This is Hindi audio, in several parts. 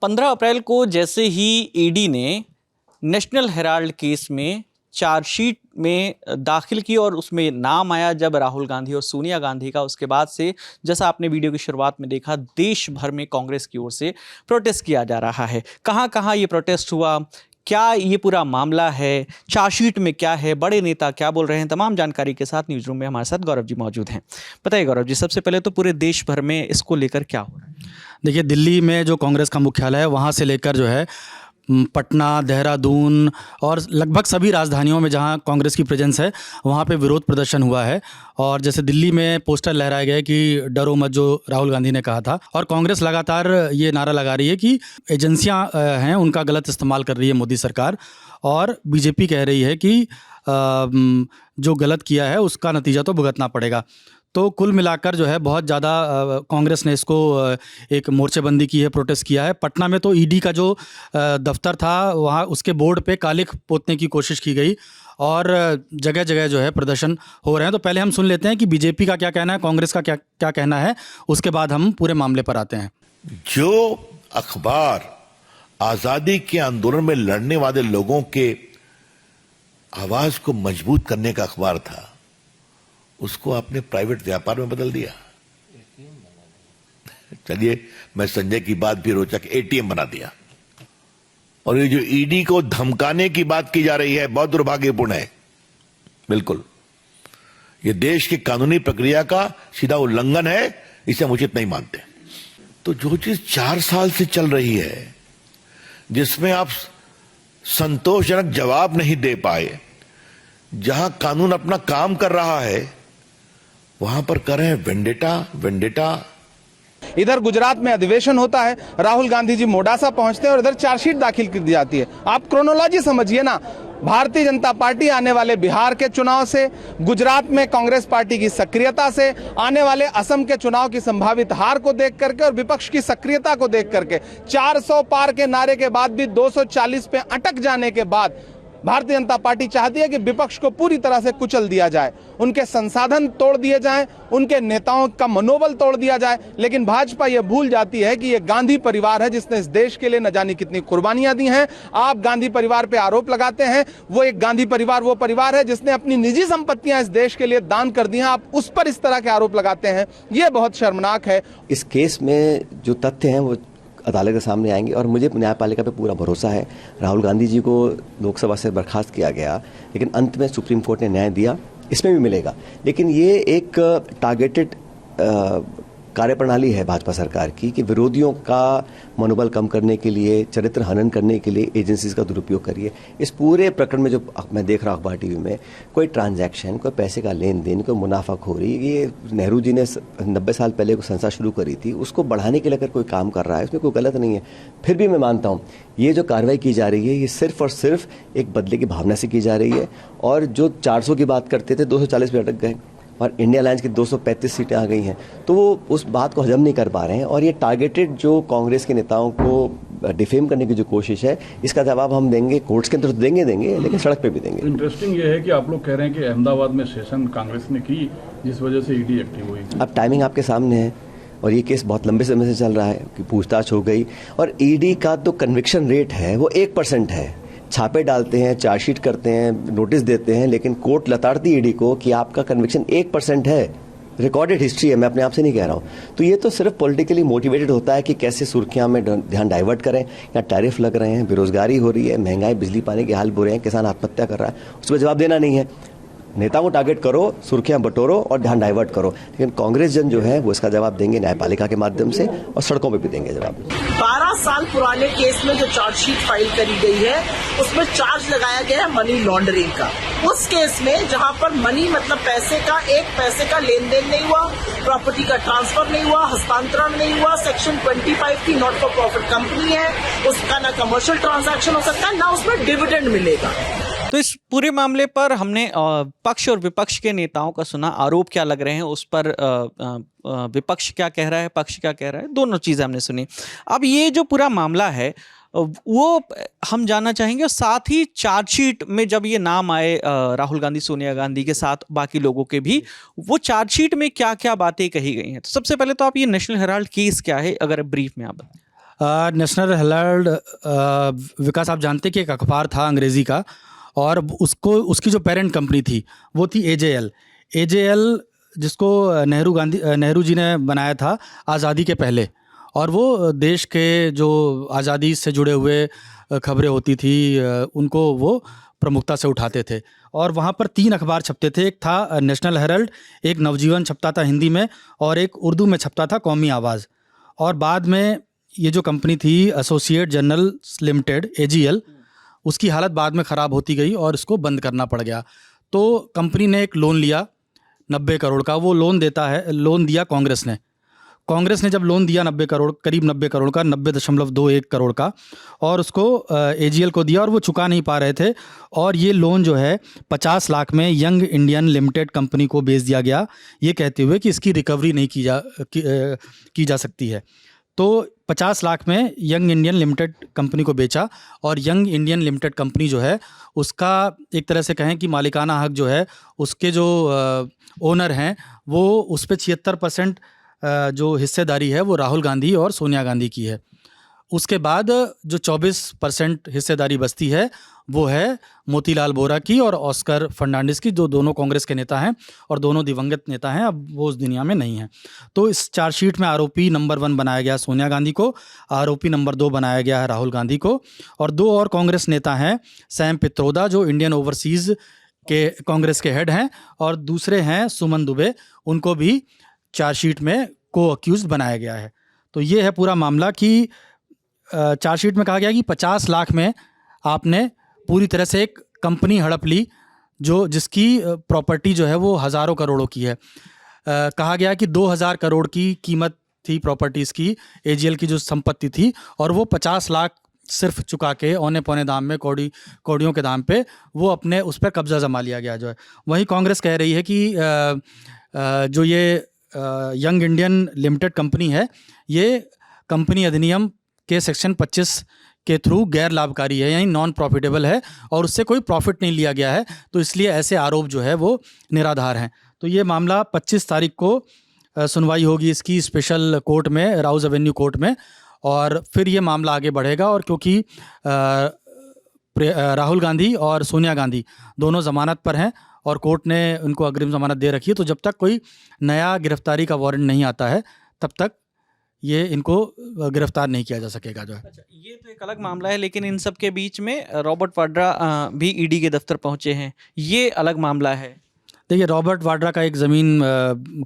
15 अप्रैल को जैसे ही ईडी ने नेशनल हेराल्ड केस में चार्जशीट में दाखिल की और उसमें नाम आया जब राहुल गांधी और सोनिया गांधी का, उसके बाद से जैसा आपने वीडियो की शुरुआत में देखा, देश भर में कांग्रेस की ओर से प्रोटेस्ट किया जा रहा है। कहां कहां ये प्रोटेस्ट हुआ, क्या ये पूरा मामला है, चार्जशीट में क्या है, बड़े नेता क्या बोल रहे हैं, तमाम जानकारी के साथ न्यूज रूम में हमारे साथ गौरव जी मौजूद हैं। बताइए गौरव जी, सबसे पहले तो पूरे देश भर में इसको लेकर क्या हो रहा है? देखिए, दिल्ली में जो कांग्रेस का मुख्यालय है वहाँ से लेकर जो है पटना, देहरादून और लगभग सभी राजधानियों में जहां कांग्रेस की प्रेजेंस है वहां पे विरोध प्रदर्शन हुआ है। और जैसे दिल्ली में पोस्टर लहराए गए कि डरो मत, जो राहुल गांधी ने कहा था। और कांग्रेस लगातार ये नारा लगा रही है कि एजेंसियां हैं उनका गलत इस्तेमाल कर रही है मोदी सरकार, और बीजेपी कह रही है कि जो गलत किया है उसका नतीजा तो भुगतना पड़ेगा। तो कुल मिलाकर जो है बहुत ज़्यादा कांग्रेस ने इसको एक मोर्चेबंदी की है, प्रोटेस्ट किया है। पटना में तो ईडी का जो दफ्तर था वहाँ उसके बोर्ड पे कालिख पोतने की कोशिश की गई और जगह जगह जो है प्रदर्शन हो रहे हैं। तो पहले हम सुन लेते हैं कि बीजेपी का क्या कहना है, कांग्रेस का क्या क्या कहना है, उसके बाद हम पूरे मामले पर आते हैं। जो अखबार आज़ादी के आंदोलन में लड़ने वाले लोगों के आवाज को मजबूत करने का अखबार था, उसको आपने प्राइवेट व्यापार में बदल दिया। चलिए, मैं संजय की बात भी रोचक, एटीएम बना दिया। और ये जो ईडी को धमकाने की बात की जा रही है, बहुत दुर्भाग्यपूर्ण है। बिल्कुल, ये देश की कानूनी प्रक्रिया का सीधा उल्लंघन है, इसे हम उचित नहीं मानते। तो जो चीज 4 साल से चल रही है, जिसमें आप संतोषजनक जवाब नहीं दे पाए, जहां कानून अपना काम कर रहा है, वहां पर कर रहे हैं वेंडेटा वेंडेटा। इधर गुजरात में अधिवेशन होता है, राहुल गांधी जी मोडासा पहुंचते हैं और इधर चार्जशीट दाखिल कर दी जाती है। आप क्रोनोलॉजी समझिए ना। भारतीय जनता पार्टी आने वाले बिहार के चुनाव से, गुजरात में कांग्रेस पार्टी की सक्रियता से, आने वाले असम के चुनाव की संभावित हार को देख करके और विपक्ष की सक्रियता को देख करके, 400 पार के नारे के बाद भी 240 पे अटक जाने के बाद भारतीय जनता पार्टी चाहती है कि विपक्ष को पूरी तरह से कुचल दिया जाए, उनके संसाधन तोड़ दिए जाएं, उनके नेताओं का मनोबल तोड़ दिया जाए। लेकिन भाजपा ये भूल जाती है कि ये गांधी परिवार है जिसने इस देश के लिए न जाने कितनी कुर्बानियां दी हैं। आप गांधी परिवार पे आरोप लगाते हैं, वो एक गांधी परिवार वो परिवार है जिसने अपनी निजी संपत्तियां इस देश के लिए दान कर दी हैं। आप उस पर इस तरह के आरोप लगाते हैं, ये बहुत शर्मनाक है। इस केस में जो तथ्य हैं वो अदालत के सामने आएंगे और मुझे न्यायपालिका पे पूरा भरोसा है। राहुल गांधी जी को लोकसभा से बर्खास्त किया गया, लेकिन अंत में सुप्रीम कोर्ट ने न्याय दिया, इसमें भी मिलेगा। लेकिन ये एक टारगेटेड कार्यप्रणाली है भाजपा सरकार की कि विरोधियों का मनोबल कम करने के लिए, चरित्र हनन करने के लिए एजेंसीज का दुरुपयोग करिए। इस पूरे प्रकरण में जो मैं देख रहा हूँ अखबार टीवी में, कोई ट्रांजैक्शन, कोई पैसे का लेन देन, कोई मुनाफाखोरी, ये नेहरू जी ने 90 साल पहले कोई संस्था शुरू करी थी, उसको बढ़ाने के लिए अगर कोई काम कर रहा है उसमें कोई गलत नहीं है। फिर भी मैं मानता हूँ ये जो कार्रवाई की जा रही है ये सिर्फ और सिर्फ एक बदले की भावना से की जा रही है। और जो 400 की बात करते थे 240 पे अटक गए और इंडिया अलायंस की 235 सीटें आ गई हैं, तो वो उस बात को हजम नहीं कर पा रहे हैं। और ये टारगेटेड जो कांग्रेस के नेताओं को डिफेम करने की जो कोशिश है, इसका जवाब हम देंगे, कोर्ट्स के अंदर तो देंगे, लेकिन सड़क पे भी देंगे। इंटरेस्टिंग ये है कि आप लोग कह रहे हैं कि अहमदाबाद में सेशन कांग्रेस ने की, जिस वजह से ईडी एक्टिव हुई। अब टाइमिंग आपके सामने है और ये केस बहुत लंबे समय से चल रहा है कि पूछताछ हो गई, और ईडी का तो कन्विक्शन रेट है वो 1% है। छापे डालते हैं, चार्जशीट करते हैं, नोटिस देते हैं, लेकिन कोर्ट लताड़ती ईडी को कि आपका कन्विक्शन 1% है। रिकॉर्डेड हिस्ट्री है, मैं अपने आप से नहीं कह रहा हूं। तो ये तो सिर्फ पॉलिटिकली मोटिवेटेड होता है कि कैसे सुर्खियां में ध्यान डाइवर्ट करें। या टैरिफ लग रहे हैं, बेरोजगारी हो रही है, महंगाई, बिजली पानी के हाल बुरे हैं, किसान आत्महत्या कर रहा है, उस पर जवाब देना नहीं है। नेताओं को टारगेट करो, सुर्खियां बटोरो और ध्यान डाइवर्ट करो। लेकिन कांग्रेस जन जो है वो इसका जवाब देंगे न्यायपालिका के माध्यम से, और सड़कों पे भी देंगे जवाब। 12 साल पुराने केस में जो चार्जशीट फाइल करी गई है उसमें चार्ज लगाया गया है मनी लॉन्ड्रिंग का। उस केस में जहां पर मनी मतलब पैसे का, एक पैसे का लेन देन नहीं हुआ, प्रॉपर्टी का ट्रांसफर नहीं हुआ, हस्तांतरण नहीं हुआ, सेक्शन 25 की नॉट फॉर प्रॉफिट कंपनी है, उसका ना कमर्शियल ट्रांजैक्शन हो सकता है, ना उसमें डिविडेंड मिलेगा। तो इस पूरे मामले पर हमने पक्ष और विपक्ष के नेताओं का सुना, आरोप क्या लग रहे हैं उस पर, विपक्ष क्या कह रहा है, पक्ष क्या कह रहा है, दोनों चीज़ें हमने सुनी। अब ये जो पूरा मामला है वो हम जानना चाहेंगे, और साथ ही चार्जशीट में जब ये नाम आए राहुल गांधी, सोनिया गांधी के साथ बाकी लोगों के भी, वो चार्जशीट में क्या क्या बातें कही गई हैं। तो सबसे पहले तो आप ये नेशनल हेराल्ड केस क्या है, अगर ब्रीफ में आप बताएं। नेशनल हेराल्ड विकास, आप जानते कि एक अखबार था अंग्रेज़ी का, और उसकी जो पेरेंट कंपनी थी वो थी एजेएल, जिसको नेहरू जी ने बनाया था आज़ादी के पहले। और वो देश के जो आज़ादी से जुड़े हुए खबरें होती थी उनको वो प्रमुखता से उठाते थे। और वहाँ पर 3 अखबार छपते थे, एक था नेशनल हेराल्ड, एक नवजीवन छपता था हिंदी में, और एक उर्दू में छपता था कौमी आवाज़। और बाद में ये जो कंपनी थी एसोसिएट जर्नल्स लिमिटेड एजीएल, उसकी हालत बाद में ख़राब होती गई और इसको बंद करना पड़ गया। तो कंपनी ने एक लोन लिया 90 करोड़ का। वो लोन दिया कांग्रेस ने जब लोन दिया करीब 90 करोड़ का, 90.21 करोड़ का, और उसको एजीएल को दिया, और वो चुका नहीं पा रहे थे। और ये लोन जो है 50 लाख में यंग इंडियन लिमिटेड कंपनी को बेच दिया गया, ये कहते हुए कि इसकी रिकवरी नहीं की जा सकती है। तो 50 लाख में यंग इंडियन लिमिटेड कंपनी को बेचा, और यंग इंडियन लिमिटेड कंपनी जो है उसका एक तरह से कहें कि मालिकाना हक जो है, उसके जो ओनर हैं वो उस पर 76% जो हिस्सेदारी है वो राहुल गांधी और सोनिया गांधी की है। उसके बाद जो 24% हिस्सेदारी बचती है वो है मोतीलाल वोरा की और ऑस्कर फर्नांडिस की, जो दोनों कांग्रेस के नेता हैं और दोनों दिवंगत नेता हैं, अब वो उस दुनिया में नहीं हैं। तो इस चार्जशीट में आरोपी नंबर 1 बनाया गया सोनिया गांधी को, आरोपी नंबर 2 बनाया गया है राहुल गांधी को, और 2 और कांग्रेस नेता हैं, सैम पित्रोदा जो इंडियन ओवरसीज़ के कांग्रेस के हेड हैं, और दूसरे हैं सुमन दुबे, उनको भी चार्जशीट में को अक्यूज बनाया गया है। तो ये है पूरा मामला कि चार्जशीट में कहा गया कि 50 लाख में आपने पूरी तरह से एक कंपनी हड़प ली, जिसकी प्रॉपर्टी जो है वो हज़ारों करोड़ों की है। कहा गया कि 2000 करोड़ की कीमत थी प्रॉपर्टीज़ की, एजीएल की जो संपत्ति थी, और वो 50 लाख सिर्फ चुका के औने पौने दाम में, कौड़ियों के दाम पे वो अपने उस पर कब्ज़ा जमा लिया गया जो है। वहीं कांग्रेस कह रही है कि जो ये यंग इंडियन लिमिटेड कंपनी है, ये कंपनी अधिनियम के सेक्शन 25 के थ्रू गैर लाभकारी है, यानी नॉन प्रॉफिटेबल है, और उससे कोई प्रॉफिट नहीं लिया गया है, तो इसलिए ऐसे आरोप जो है वो निराधार हैं। तो ये मामला 25 तारीख को सुनवाई होगी इसकी स्पेशल कोर्ट में, राउज एवेन्यू कोर्ट में, और फिर ये मामला आगे बढ़ेगा। और क्योंकि राहुल गांधी और सोनिया गांधी दोनों ज़मानत पर हैं और कोर्ट ने उनको अग्रिम ज़मानत दे रखी है, तो जब तक कोई नया गिरफ्तारी का वारंट नहीं आता है तब तक ये इनको गिरफ्तार नहीं किया जा सकेगा जो है। अच्छा, ये तो एक अलग मामला है, लेकिन इन सब के बीच में रॉबर्ट वाड्रा भी ईडी के दफ्तर पहुंचे हैं, ये अलग मामला है। देखिए, रॉबर्ट वाड्रा का एक ज़मीन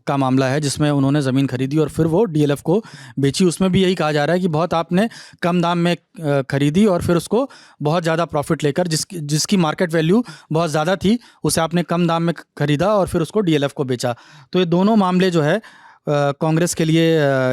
का मामला है जिसमें उन्होंने ज़मीन खरीदी और फिर वो डीएलएफ को बेची। उसमें भी यही कहा जा रहा है कि बहुत आपने कम दाम में खरीदी और फिर उसको बहुत ज़्यादा प्रॉफिट लेकर, जिसकी मार्केट वैल्यू बहुत ज़्यादा थी, उसे आपने कम दाम में खरीदा और फिर उसको डीएलएफ को बेचा। तो ये दोनों मामले जो है कांग्रेस के लिए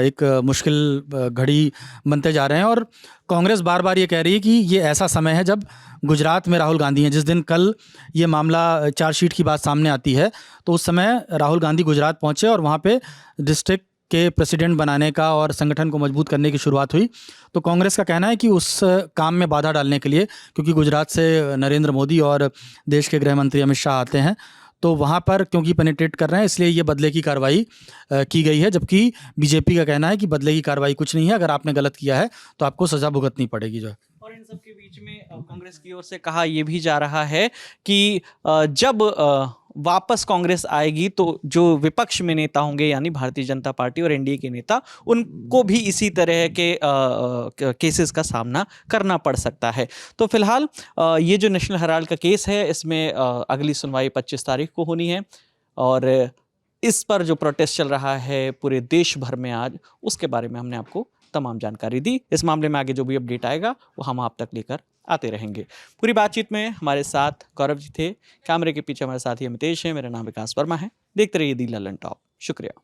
एक मुश्किल घड़ी बनते जा रहे हैं। और कांग्रेस बार बार ये कह रही है कि ये ऐसा समय है जब गुजरात में राहुल गांधी हैं। जिस दिन कल ये मामला चार्जशीट की बात सामने आती है, तो उस समय राहुल गांधी गुजरात पहुंचे और वहाँ पे डिस्ट्रिक्ट के प्रेसिडेंट बनाने का और संगठन को मजबूत करने की शुरुआत हुई। तो कांग्रेस का कहना है कि उस काम में बाधा डालने के लिए, क्योंकि गुजरात से नरेंद्र मोदी और देश के गृह मंत्री अमित शाह आते हैं, तो वहाँ पर क्योंकि पेनिट्रेट कर रहे हैं, इसलिए ये बदले की कार्रवाई की गई है। जबकि बीजेपी का कहना है कि बदले की कार्रवाई कुछ नहीं है, अगर आपने गलत किया है तो आपको सज़ा भुगतनी पड़ेगी जो है। और इन सब के बीच में कांग्रेस की ओर से कहा यह भी जा रहा है कि जब वापस कांग्रेस आएगी तो जो विपक्ष में नेता होंगे, यानी भारतीय जनता पार्टी और एनडीए के नेता, उनको भी इसी तरह के केसेस का सामना करना पड़ सकता है। तो फिलहाल ये जो नेशनल हेराल्ड का केस है, इसमें अगली सुनवाई 25 तारीख को होनी है, और इस पर जो प्रोटेस्ट चल रहा है पूरे देश भर में आज, उसके बारे में हमने आपको तमाम जानकारी दी। इस मामले में आगे जो भी अपडेट आएगा वो हम आप तक लेकर आते रहेंगे। पूरी बातचीत में हमारे साथ गौरव जी थे, कैमरे के पीछे हमारे साथी अमितेश है, मेरा नाम विकास वर्मा है। देखते रहिए दी ललन टॉप। शुक्रिया।